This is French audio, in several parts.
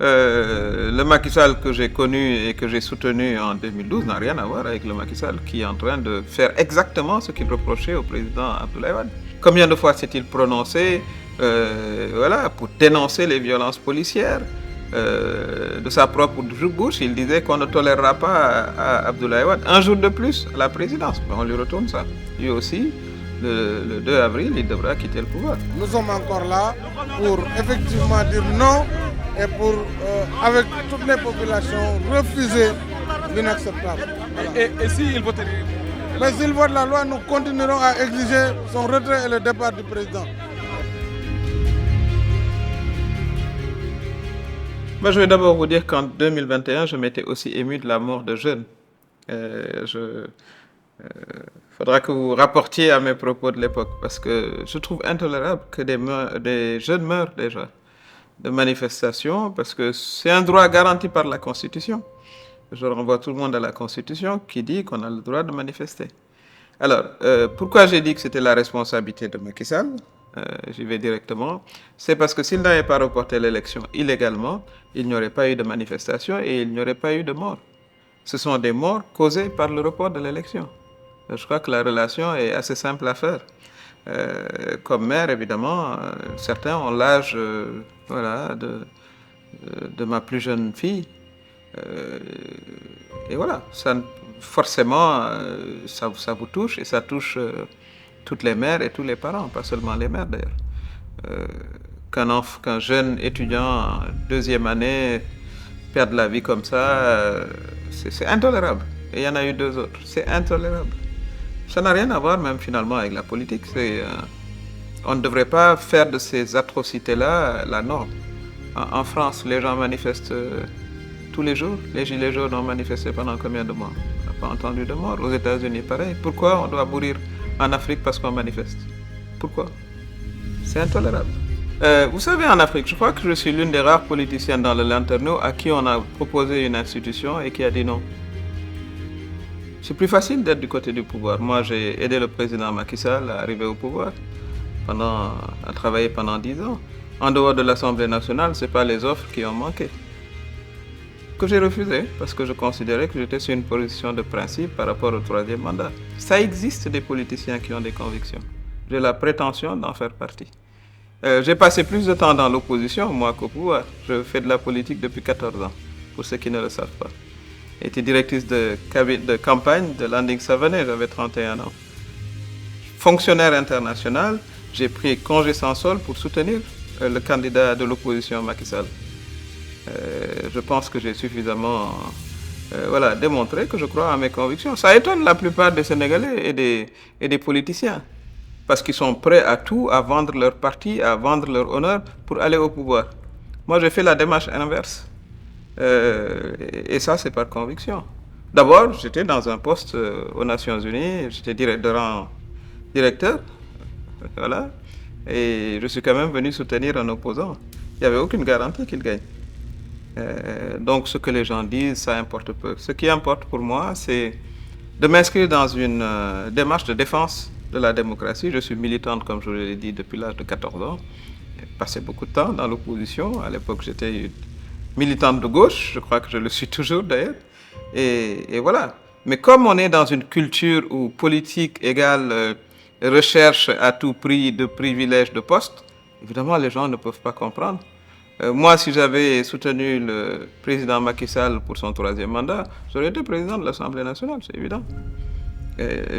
Le Macky Sall que j'ai connu et que j'ai soutenu en 2012 n'a rien à voir avec le Macky Sall qui est en train de faire exactement ce qu'il reprochait au président Abdoulaye Wade. Combien de fois s'est-il prononcé voilà, pour dénoncer les violences policières de sa propre bouche, il disait qu'on ne tolérera pas à Abdoulaye Wade un jour de plus à la présidence. On lui retourne ça. Lui aussi, le 2 avril, il devra quitter le pouvoir. Nous sommes encore là pour effectivement dire non et pour, avec toutes les populations, refuser l'inacceptable. Voilà. Et s'il vote? Mais s'il vote la loi, nous continuerons à exiger son retrait et le départ du président. Moi, je vais d'abord vous dire qu'en 2021, je m'étais aussi ému de la mort de jeunes. Faudra que vous rapportiez à mes propos de l'époque, parce que je trouve intolérable que des jeunes meurent déjà de manifestations, parce que c'est un droit garanti par la Constitution. Je renvoie tout le monde à la Constitution qui dit qu'on a le droit de manifester. Alors, pourquoi j'ai dit que c'était la responsabilité de Macky Sall? J'y vais directement. C'est parce que s'il n'avait pas reporté l'élection illégalement, il n'y aurait pas eu de manifestation et il n'y aurait pas eu de morts. Ce sont des morts causées par le report de l'élection. Je crois que la relation est assez simple à faire. Comme maire, évidemment, certains ont l'âge voilà, de ma plus jeune fille. Et voilà, ça, forcément, ça vous touche et ça touche toutes les mères et tous les parents, pas seulement les mères d'ailleurs. Qu'un jeune étudiant en deuxième année perde la vie comme ça, c'est intolérable. Et il y en a eu 2 autres. C'est intolérable. Ça n'a rien à voir même finalement avec la politique. On ne devrait pas faire de ces atrocités-là la norme. En France, les gens manifestent tous les jours. Les gilets jaunes ont manifesté pendant combien de mois? On n'a pas entendu de mort. Aux États-Unis, pareil. Pourquoi on doit mourir en Afrique parce qu'on manifeste? Pourquoi? C'est intolérable. Vous savez, en Afrique, je crois que je suis l'une des rares politiciennes dans le Lanterneau à qui on a proposé une institution et qui a dit non. C'est plus facile d'être du côté du pouvoir. Moi, j'ai aidé le président Macky Sall à arriver au pouvoir, à travailler pendant 10 ans. En dehors de l'Assemblée nationale, ce n'est pas les offres qui ont manqué. Que j'ai refusé parce que je considérais que j'étais sur une position de principe par rapport au 3e mandat. Ça existe des politiciens qui ont des convictions. J'ai la prétention d'en faire partie. J'ai passé plus de temps dans l'opposition, moi, qu'au pouvoir. Je fais de la politique depuis 14 ans, pour ceux qui ne le savent pas. J'étais directrice de campagne de Landing Savané, j'avais 31 ans. Fonctionnaire international, j'ai pris congé sans solde pour soutenir le candidat de l'opposition Macky Sall. Je pense que j'ai suffisamment voilà, démontré que je crois à mes convictions. Ça étonne la plupart des Sénégalais et des politiciens, parce qu'ils sont prêts à tout, à vendre leur parti, à vendre leur honneur pour aller au pouvoir. Moi, j'ai fait la démarche inverse. Et ça, c'est par conviction. D'abord, j'étais dans un poste aux Nations Unies, j'étais directeur, voilà, et je suis quand même venu soutenir un opposant. Il n'y avait aucune garantie qu'il gagne. Donc, ce que les gens disent, ça importe peu. Ce qui importe pour moi, c'est de m'inscrire dans une démarche de défense de la démocratie. Je suis militante, comme je l'ai dit, depuis l'âge de 14 ans. J'ai passé beaucoup de temps dans l'opposition. À l'époque, j'étais militante de gauche, je crois que je le suis toujours d'ailleurs. Et voilà. Mais comme on est dans une culture où politique égale recherche à tout prix de privilèges de poste, évidemment, les gens ne peuvent pas comprendre. Moi, si j'avais soutenu le président Macky Sall pour son 3e mandat, j'aurais été président de l'Assemblée nationale, c'est évident.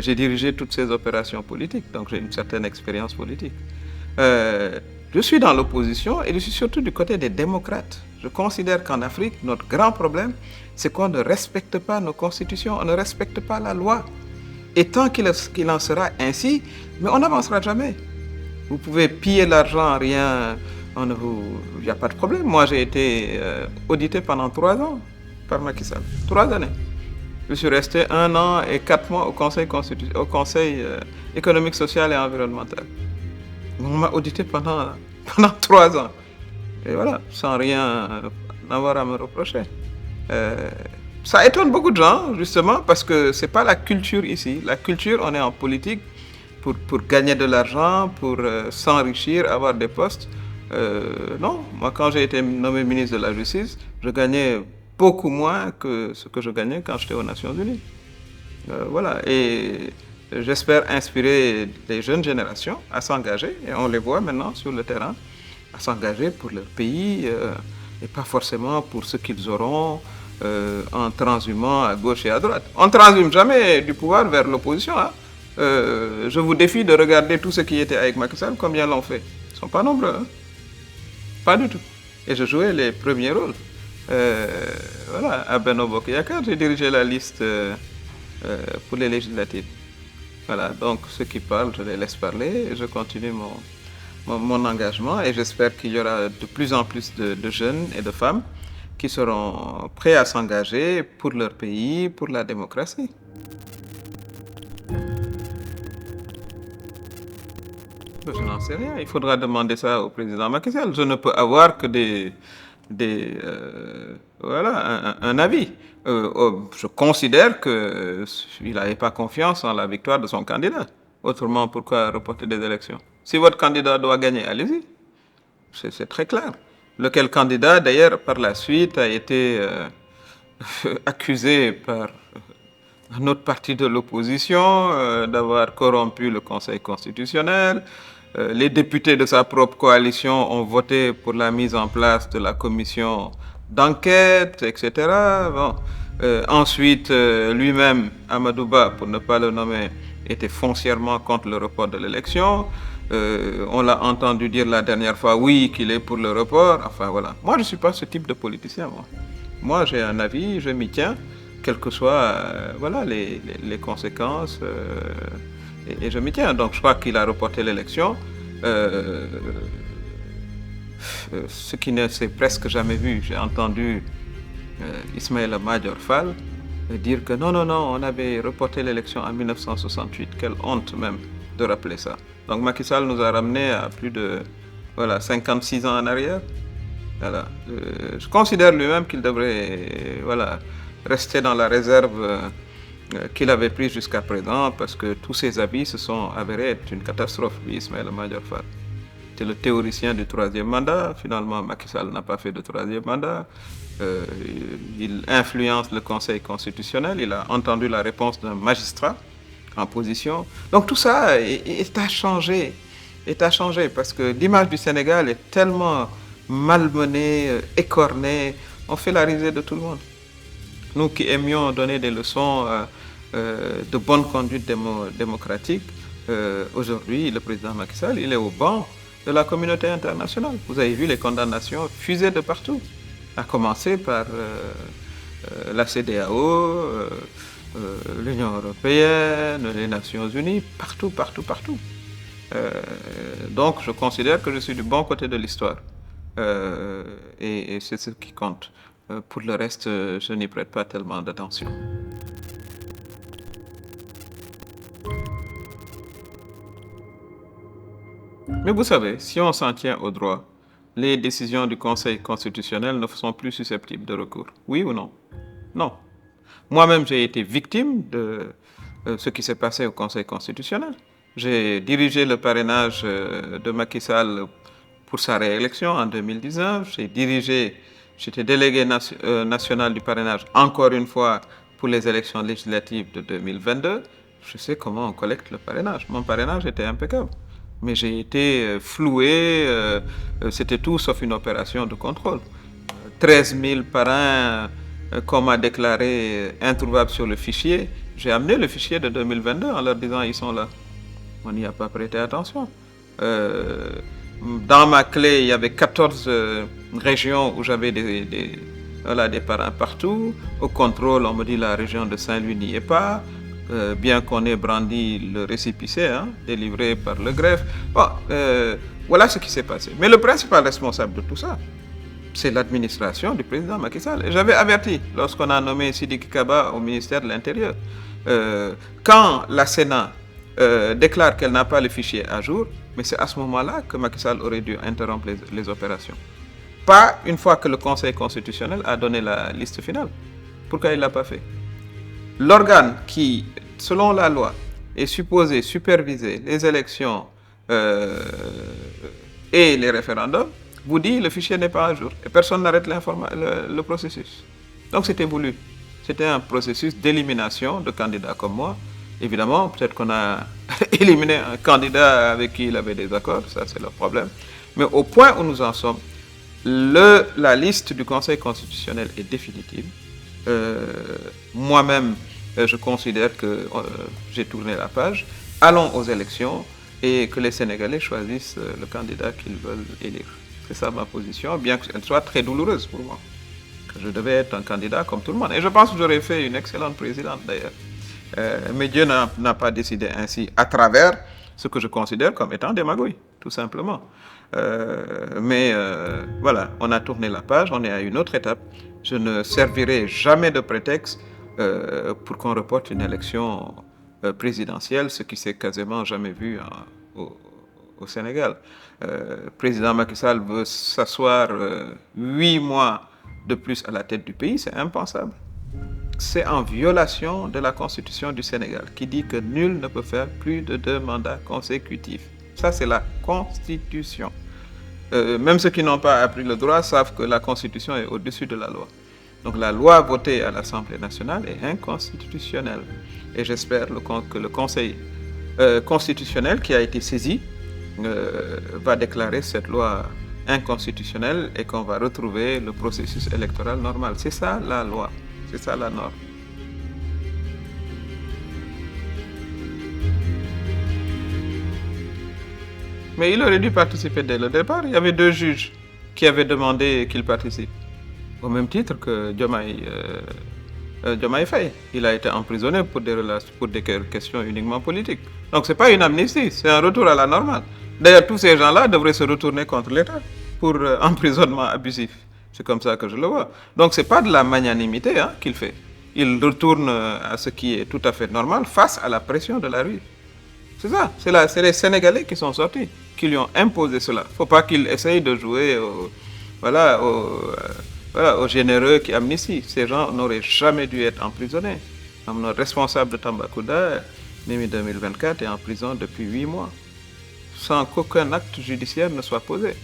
J'ai dirigé toutes ces opérations politiques, donc j'ai une certaine expérience politique. Je suis dans l'opposition et je suis surtout du côté des démocrates. Je considère qu'en Afrique, notre grand problème, c'est qu'on ne respecte pas nos constitutions, on ne respecte pas la loi. Et tant qu'il en sera ainsi, mais on n'avancera jamais. Vous pouvez piller l'argent, rien, il n'y a pas de problème. Moi, j'ai été audité pendant 3 ans par Macky Sall. 3 années. Je suis resté 1 an et 4 mois au Conseil économique, social et environnemental. On m'a audité pendant 3 ans. Et voilà, sans rien avoir à me reprocher. Ça étonne beaucoup de gens, justement, parce que ce n'est pas la culture ici. La culture, on est en politique pour gagner de l'argent, pour s'enrichir, avoir des postes. Non, moi quand j'ai été nommé ministre de la Justice, je gagnais beaucoup moins que ce que je gagnais quand j'étais aux Nations Unies. Voilà, et j'espère inspirer les jeunes générations à s'engager, et on les voit maintenant sur le terrain, à s'engager pour leur pays, et pas forcément pour ce qu'ils auront en transhumant à gauche et à droite. On ne transhume jamais du pouvoir vers l'opposition. Hein. Je vous défie de regarder tous ceux qui étaient avec Macky Sall, combien l'ont fait. Ils ne sont pas nombreux, hein. Pas du tout. Et je jouais les premiers rôles. Voilà, à Benno Bokk Yakaar, j'ai dirigé la liste pour les législatives. Voilà, donc ceux qui parlent, je les laisse parler et je continue mon engagement et j'espère qu'il y aura de plus en plus de jeunes et de femmes qui seront prêts à s'engager pour leur pays, pour la démocratie. Je n'en sais rien, il faudra demander ça au président Macky Sall. Je ne peux avoir que voilà, un avis. Je considère qu'il n'avait pas confiance en la victoire de son candidat. Autrement, pourquoi reporter des élections? Si votre candidat doit gagner, allez-y. C'est très clair. Lequel candidat, d'ailleurs, par la suite, a été accusé par un autre parti de l'opposition d'avoir corrompu le Conseil constitutionnel. Les députés de sa propre coalition ont voté pour la mise en place de la commission d'enquête, etc. Bon. Ensuite, lui-même, Amadouba, pour ne pas le nommer, était foncièrement contre le report de l'élection. On l'a entendu dire la dernière fois, oui, qu'il est pour le report. Enfin, voilà. Moi, je ne suis pas ce type de politicien, moi. Moi, j'ai un avis, je m'y tiens, quelles que soient voilà, les conséquences. Et je m'y tiens. Donc, je crois qu'il a reporté l'élection. Ce qui ne s'est presque jamais vu. J'ai entendu Ismaïla Madior Fall dire que non, on avait reporté l'élection en 1968. Quelle honte même de rappeler ça. Donc Macky Sall nous a ramenés à plus de 56 ans en arrière. Voilà. Je considère lui-même qu'il devrait rester dans la réserve qu'il avait prise jusqu'à présent parce que tous ses avis se sont avérés être une catastrophe, lui, Ismaïla Madior Fall. C'est le théoricien du troisième mandat. Finalement, Macky Sall n'a pas fait de troisième mandat. Il influence le Conseil constitutionnel. Il a entendu la réponse d'un magistrat en position. Donc tout ça est à changer. Est à changer parce que l'image du Sénégal est tellement malmenée, écornée. On fait la risée de tout le monde. Nous qui aimions donner des leçons de bonne conduite démocratique, aujourd'hui, le président Macky Sall, il est au banc de la communauté internationale. Vous avez vu les condamnations fusées de partout, à commencer par la CEDEAO, l'Union européenne, les Nations unies, partout. Donc je considère que je suis du bon côté de l'histoire et c'est ce qui compte. Pour le reste, je n'y prête pas tellement d'attention. Mais vous savez, si on s'en tient au droit, les décisions du Conseil constitutionnel ne sont plus susceptibles de recours. Oui ou non? Non. Moi-même, j'ai été victime de ce qui s'est passé au Conseil constitutionnel. J'ai dirigé le parrainage de Macky Sall pour sa réélection en 2019. J'étais délégué national du parrainage encore une fois pour les élections législatives de 2022. Je sais comment on collecte le parrainage. Mon parrainage était impeccable. Mais j'ai été floué, c'était tout sauf une opération de contrôle. 13 000 parrains qu'on m'a déclaré introuvables sur le fichier. J'ai amené le fichier de 2022 en leur disant ils sont là. On n'y a pas prêté attention. Dans ma clé, il y avait 14 régions où j'avais des parrains partout. Au contrôle, on me dit la région de Saint-Louis n'y est pas. Bien qu'on ait brandi le récépissé délivré par le greffe. Bon, voilà ce qui s'est passé. Mais le principal responsable de tout ça, c'est l'administration du président Macky Sall. Et j'avais averti lorsqu'on a nommé Sidiki Kaba au ministère de l'Intérieur. Quand la Sénat déclare qu'elle n'a pas le fichier à jour, mais c'est à ce moment-là que Macky Sall aurait dû interrompre les opérations. Pas une fois que le Conseil constitutionnel a donné la liste finale. Pourquoi il ne l'a pas fait? L'organe qui, selon la loi, est supposé superviser les élections et les référendums vous dit le fichier n'est pas à jour et personne n'arrête le processus. Donc c'était voulu. C'était un processus d'élimination de candidats comme moi. Évidemment, peut-être qu'on a éliminé un candidat avec qui il avait des accords, ça c'est leur problème. Mais au point où nous en sommes, la liste du Conseil constitutionnel est définitive. Moi-même, je considère que j'ai tourné la page. Allons aux élections et que les Sénégalais choisissent le candidat qu'ils veulent élire. C'est ça ma position, bien qu'elle soit très douloureuse pour moi. Que je devais être un candidat comme tout le monde. Et je pense que j'aurais fait une excellente présidente d'ailleurs. Mais Dieu n'a pas décidé ainsi à travers ce que je considère comme étant démagogie, tout simplement. Voilà, on a tourné la page, on est à une autre étape. Je ne servirai jamais de prétexte pour qu'on reporte une élection présidentielle, ce qui s'est quasiment jamais vu au Sénégal. Le président Macky Sall veut s'asseoir 8 mois de plus à la tête du pays, c'est impensable. C'est en violation de la Constitution du Sénégal qui dit que nul ne peut faire plus de 2 mandats consécutifs. Ça, c'est la Constitution. Même ceux qui n'ont pas appris le droit savent que la Constitution est au-dessus de la loi. Donc la loi votée à l'Assemblée nationale est inconstitutionnelle. Et j'espère que le Conseil constitutionnel qui a été saisi va déclarer cette loi inconstitutionnelle et qu'on va retrouver le processus électoral normal. C'est ça la loi, c'est ça la norme. Mais il aurait dû participer dès le départ. Il y avait 2 juges qui avaient demandé qu'il participe. Au même titre que Diomaye Faye. Il a été emprisonné pour des questions uniquement politiques. Donc ce n'est pas une amnistie, c'est un retour à la normale. D'ailleurs, tous ces gens-là devraient se retourner contre l'État pour emprisonnement abusif. C'est comme ça que je le vois. Donc ce n'est pas de la magnanimité qu'il fait. Il retourne à ce qui est tout à fait normal face à la pression de la rue. C'est ça, c'est les Sénégalais qui sont sortis, qui lui ont imposé cela. Il ne faut pas qu'il essaye de jouer au généreux qui amnistie. Ces gens n'auraient jamais dû être emprisonnés. Notre responsable de Tambacounda, Mimi 2024, est en prison depuis 8 mois, sans qu'aucun acte judiciaire ne soit posé.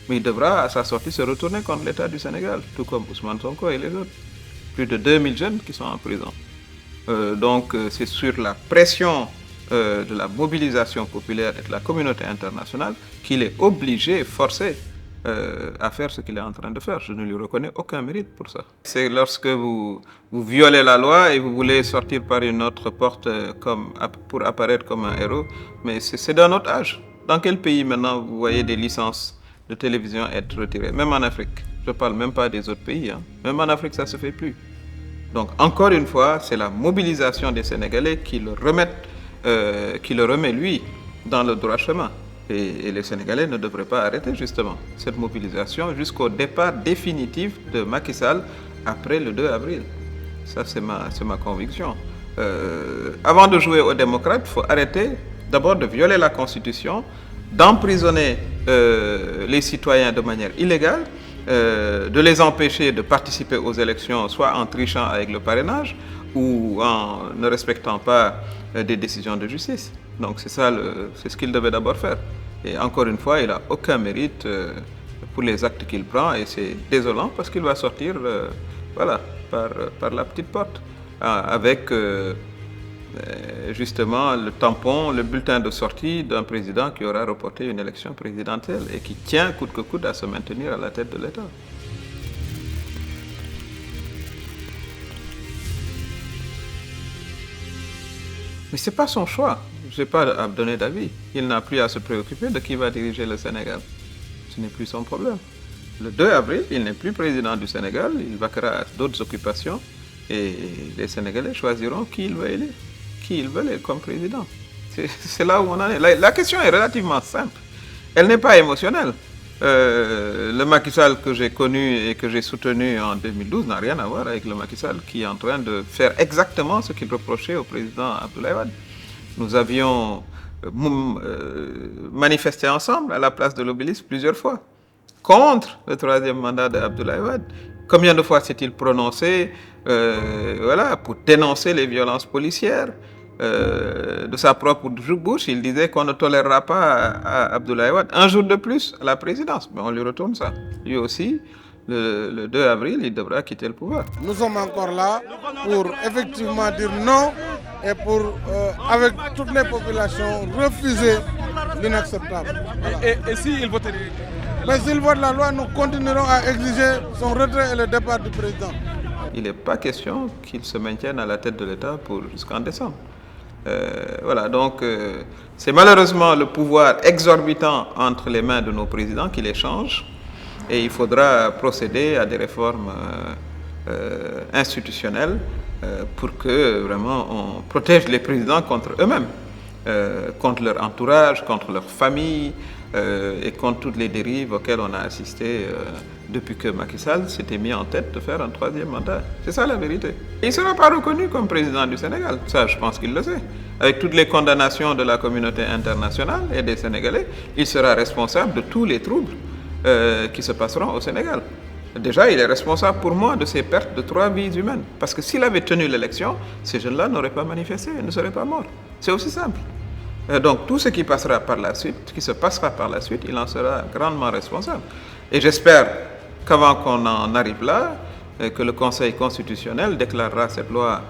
Mais il devra, à sa sortie, se retourner contre l'État du Sénégal, tout comme Ousmane Sonko et les autres. Plus de 2000 jeunes qui sont en prison. Donc c'est sur la pression de la mobilisation populaire et de la communauté internationale qu'il est obligé, forcé, à faire ce qu'il est en train de faire. Je ne lui reconnais aucun mérite pour ça. C'est lorsque vous violez la loi et vous voulez sortir par une autre porte pour apparaître comme un héros, mais c'est d'un autre âge. Dans quel pays maintenant vous voyez des licences de télévision être retirées? Même en Afrique. Je ne parle même pas des autres pays. Même en Afrique, ça ne se fait plus. Donc encore une fois, c'est la mobilisation des Sénégalais qui le remet lui dans le droit chemin. Et les Sénégalais ne devraient pas arrêter justement cette mobilisation jusqu'au départ définitif de Macky Sall après le 2 avril. Ça, c'est ma conviction. Avant de jouer aux démocrates, il faut arrêter d'abord de violer la Constitution, d'emprisonner les citoyens de manière illégale, de les empêcher de participer aux élections, soit en trichant avec le parrainage ou en ne respectant pas des décisions de justice. Donc c'est ce qu'il devait d'abord faire. Et encore une fois, il n'a aucun mérite pour les actes qu'il prend et c'est désolant parce qu'il va sortir par la petite porte avec justement le tampon, le bulletin de sortie d'un président qui aura reporté une élection présidentielle et qui tient coûte que coûte à se maintenir à la tête de l'État. Mais ce n'est pas son choix. Je n'ai pas à donner d'avis. Il n'a plus à se préoccuper de qui va diriger le Sénégal. Ce n'est plus son problème. Le 2 avril, il n'est plus président du Sénégal. Il vaquera à d'autres occupations. Et les Sénégalais choisiront qui il veut élire. Qui ils veulent comme président. C'est là où on en est. La question est relativement simple. Elle n'est pas émotionnelle. Le Macky Sall que j'ai connu et que j'ai soutenu en 2012 n'a rien à voir avec le Macky Sall qui est en train de faire exactement ce qu'il reprochait au président Abdoulaye Wade. Nous avions manifesté ensemble à la place de l'Obélisque plusieurs fois contre le 3e mandat d'Abdoulaye Wade. Combien de fois s'est-il prononcé pour dénoncer les violences policières, de sa propre bouche, il disait qu'on ne tolérera pas à Abdoulaye Wade un jour de plus à la présidence. Mais on lui retourne ça. Lui aussi, le 2 avril, il devra quitter le pouvoir. Nous sommes encore là pour effectivement dire non et pour, avec toutes les populations, refuser l'inacceptable. Voilà. Et s'il vote? Mais s'il vote la loi, nous continuerons à exiger son retrait et le départ du président. Il n'est pas question qu'il se maintienne à la tête de l'État jusqu'en décembre. Voilà, donc c'est malheureusement le pouvoir exorbitant entre les mains de nos présidents qui les change, et il faudra procéder à des réformes institutionnelles pour que vraiment on protège les présidents contre eux-mêmes, contre leur entourage, contre leur famille et contre toutes les dérives auxquelles on a assisté depuis que Macky Sall s'était mis en tête de faire un 3e mandat. C'est ça la vérité. Il ne sera pas reconnu comme président du Sénégal. Ça, je pense qu'il le sait. Avec toutes les condamnations de la communauté internationale et des Sénégalais, il sera responsable de tous les troubles qui se passeront au Sénégal. Déjà, il est responsable pour moi de ces pertes de 3 vies humaines. Parce que s'il avait tenu l'élection, ces jeunes-là n'auraient pas manifesté, ne seraient pas morts. C'est aussi simple. Donc tout ce qui passera par la suite, qui se passera par la suite, il en sera grandement responsable. Et j'espère qu'avant qu'on en arrive là, que le Conseil constitutionnel déclarera cette loi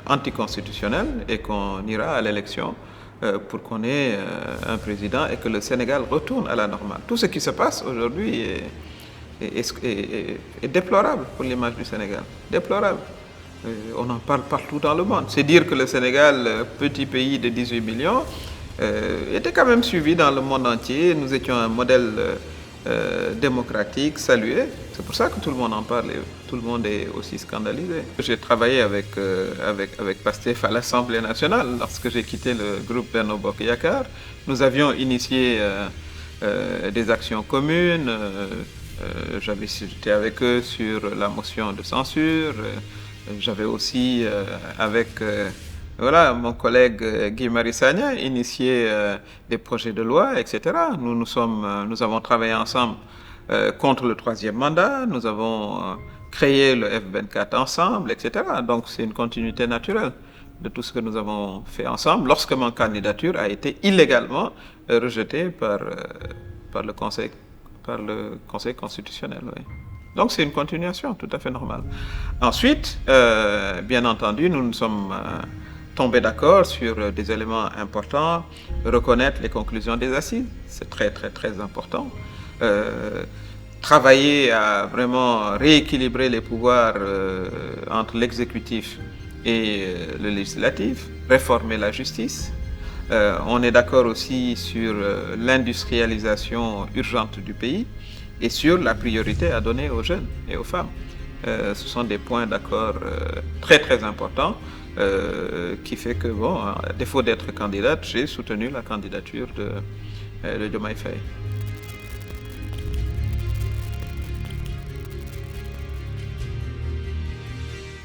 anticonstitutionnelle et qu'on ira à l'élection pour qu'on ait un président et que le Sénégal retourne à la normale. Tout ce qui se passe aujourd'hui est déplorable pour l'image du Sénégal. Déplorable. On en parle partout dans le monde. C'est dire que le Sénégal, petit pays de 18 millions, était quand même suivi dans le monde entier. Nous étions un modèle démocratique, salué. C'est pour ça que tout le monde en parle et tout le monde est aussi scandalisé. J'ai travaillé avec Pastef à l'Assemblée nationale lorsque j'ai quitté le groupe Benno Bokk Yakaar. Nous avions initié des actions communes. J'étais avec eux sur la motion de censure. J'avais aussi, avec mon collègue Guy Marius Sagna, initié des projets de loi, etc. Nous avons travaillé ensemble contre le 3e mandat, nous avons créé le F24 ensemble, etc. Donc c'est une continuité naturelle de tout ce que nous avons fait ensemble lorsque ma candidature a été illégalement rejetée par le Conseil constitutionnel. Oui. Donc c'est une continuation tout à fait normale. Ensuite, bien entendu, nous nous sommes tombés d'accord sur des éléments importants, reconnaître les conclusions des assises, c'est très très très important. Travailler à vraiment rééquilibrer les pouvoirs entre l'exécutif et le législatif, réformer la justice. On est d'accord aussi sur l'industrialisation urgente du pays et sur la priorité à donner aux jeunes et aux femmes. Ce sont des points d'accord très très importants qui fait que, à défaut d'être candidate, j'ai soutenu la candidature de Diomaye Faye.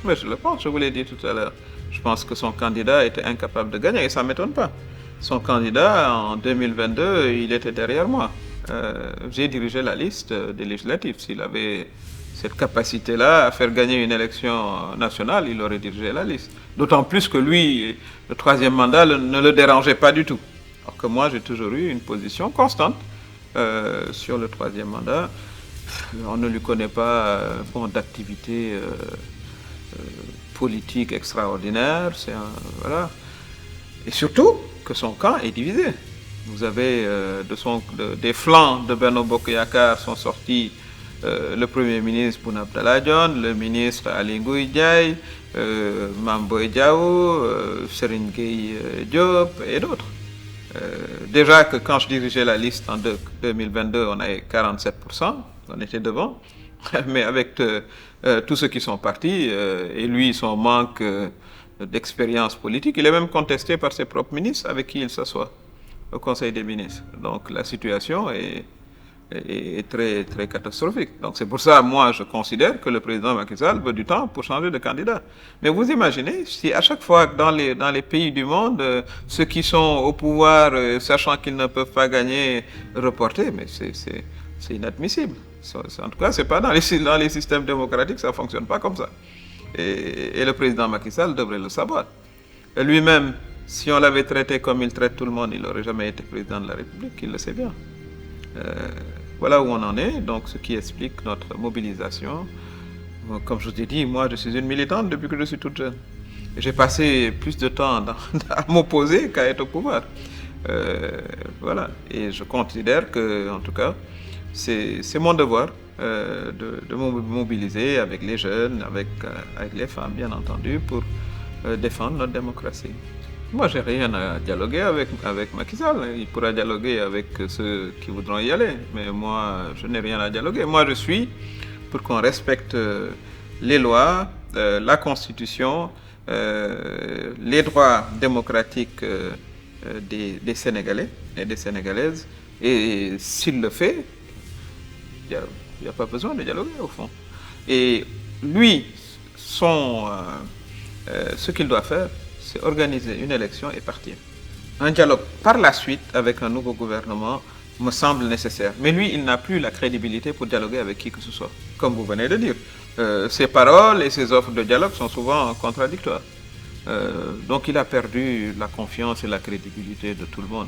Mais je le pense, je vous l'ai dit tout à l'heure. Je pense que son candidat était incapable de gagner et ça ne m'étonne pas. Son candidat, en 2022, il était derrière moi. J'ai dirigé la liste des législatives. S'il avait cette capacité-là à faire gagner une élection nationale, il aurait dirigé la liste. D'autant plus que lui, le 3e mandat ne le dérangeait pas du tout. Alors que moi, j'ai toujours eu une position constante sur le 3e mandat. On ne lui connaît pas d'activité politique extraordinaire. Voilà. Et surtout que son camp est divisé. Vous avez des flancs de Benno Bokk Yakaar sont sortis le Premier ministre Boun Abdallah Dionne, le ministre Aly Ngouille Ndiaye, Mame Boye Diao, Serigne Gueye Diop et d'autres. Déjà que quand je dirigeais la liste en 2022, on avait 47%, on était devant. Mais avec tous ceux qui sont partis, et lui, son manque d'expérience politique, il est même contesté par ses propres ministres avec qui il s'assoit au Conseil des ministres. Donc la situation est très, très catastrophique. Donc c'est pour ça, moi, je considère que le président Macky Sall veut du temps pour changer de candidat. Mais vous imaginez, si à chaque fois dans les pays du monde, ceux qui sont au pouvoir, sachant qu'ils ne peuvent pas gagner, reporter, mais c'est inadmissible. En tout cas, c'est pas dans les systèmes démocratiques, ça fonctionne pas comme ça. Et le président Macky Sall devrait le savoir. Lui-même, si on l'avait traité comme il traite tout le monde, il n'aurait jamais été président de la République, il le sait bien. Voilà où on en est, donc ce qui explique notre mobilisation. Comme je vous ai dit, moi je suis une militante depuis que je suis toute jeune. J'ai passé plus de temps à m'opposer qu'à être au pouvoir. Voilà, et je considère que, en tout cas, c'est mon devoir de me mobiliser avec les jeunes, avec les femmes, bien entendu, pour défendre notre démocratie. Moi, j'ai rien à dialoguer avec Macky Sall. Il pourra dialoguer avec ceux qui voudront y aller. Mais moi, je n'ai rien à dialoguer. Moi, je suis pour qu'on respecte les lois, la Constitution, les droits démocratiques des Sénégalais et des Sénégalaises. Et s'il le fait, il n'y a pas besoin de dialoguer, au fond. Et lui, ce qu'il doit faire, c'est organiser une élection et partir. Un dialogue par la suite avec un nouveau gouvernement me semble nécessaire. Mais lui, il n'a plus la crédibilité pour dialoguer avec qui que ce soit, comme vous venez de dire. Ses paroles et ses offres de dialogue sont souvent contradictoires. Donc il a perdu la confiance et la crédibilité de tout le monde.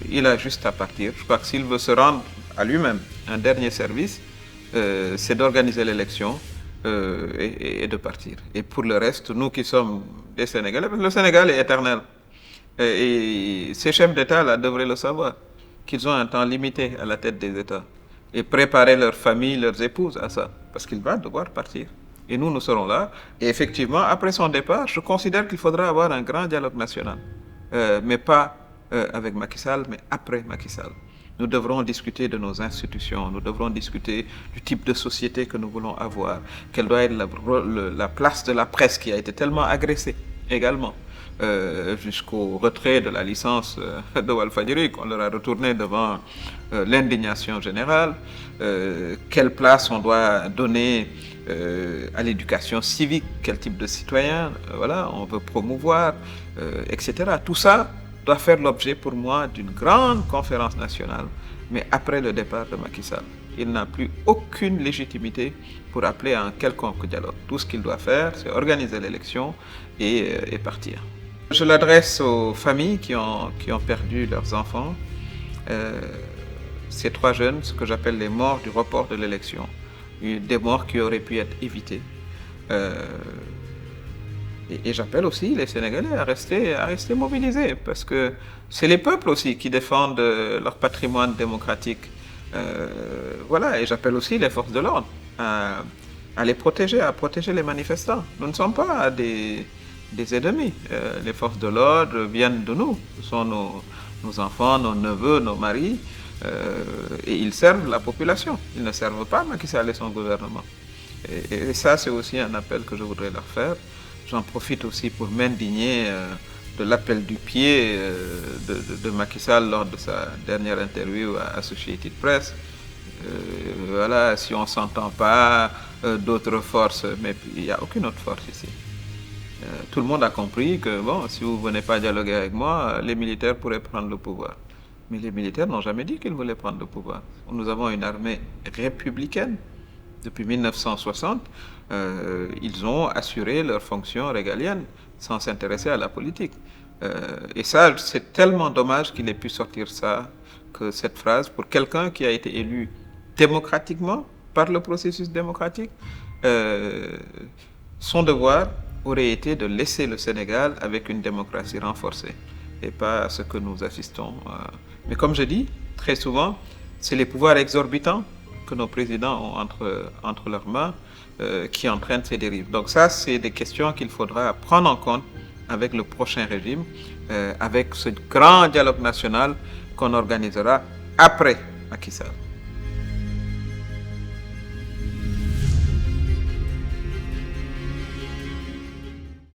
Il a juste à partir. Je crois que s'il veut se rendre à lui-même un dernier service, c'est d'organiser l'élection et de partir. Et pour le reste, nous qui sommes des Sénégalais, parce que le Sénégal est éternel, et ces chefs d'État là devraient le savoir, qu'ils ont un temps limité à la tête des États, et préparer leurs familles, leurs épouses à ça, parce qu'il va devoir partir. Et nous, nous serons là. Et effectivement, après son départ, je considère qu'il faudra avoir un grand dialogue national, mais pas avec Macky Sall, mais après Macky Sall. Nous devrons discuter de nos institutions, nous devrons discuter du type de société que nous voulons avoir, quelle doit être la place de la presse qui a été tellement agressée également, jusqu'au retrait de la licence de Walfadjri, qu'on leur a retourné devant l'indignation générale, quelle place on doit donner à l'éducation civique, quel type de citoyen voilà, on veut promouvoir, etc. Tout ça doit faire l'objet pour moi d'une grande conférence nationale, mais après le départ de Macky Sall. Il n'a plus aucune légitimité pour appeler à un quelconque dialogue. Tout ce qu'il doit faire, c'est organiser l'élection et partir. Je l'adresse aux familles qui ont perdu leurs enfants, ces 3 jeunes, ce que j'appelle les morts du report de l'élection, des morts qui auraient pu être évitées. Et j'appelle aussi les Sénégalais à rester mobilisés, parce que c'est les peuples aussi qui défendent leur patrimoine démocratique. Voilà, et j'appelle aussi les forces de l'ordre à les protéger, à protéger les manifestants. Nous ne sommes pas des ennemis. Les forces de l'ordre viennent de nous. Ce sont nos enfants, nos neveux, nos maris, et ils servent la population. Ils ne servent pas Macky Sall et son gouvernement. Et ça, c'est aussi un appel que je voudrais leur faire. J'en profite aussi pour m'indigner de l'appel du pied de Macky Sall lors de sa dernière interview à Associated Press. Voilà, si on ne s'entend pas, d'autres forces, mais il n'y a aucune autre force ici. Tout le monde a compris que, bon, si vous ne venez pas dialoguer avec moi, les militaires pourraient prendre le pouvoir. Mais les militaires n'ont jamais dit qu'ils voulaient prendre le pouvoir. Nous avons une armée républicaine. Depuis 1960, ils ont assuré leurs fonctions régaliennes sans s'intéresser à la politique. Et ça, c'est tellement dommage qu'il ait pu sortir ça, que cette phrase, pour quelqu'un qui a été élu démocratiquement, par le processus démocratique, son devoir aurait été de laisser le Sénégal avec une démocratie renforcée, et pas ce que nous assistons. Mais comme je dis, très souvent, c'est les pouvoirs exorbitants que nos présidents ont entre leurs mains qui entraînent ces dérives. Donc ça, c'est des questions qu'il faudra prendre en compte avec le prochain régime, avec ce grand dialogue national qu'on organisera après Macky Sall.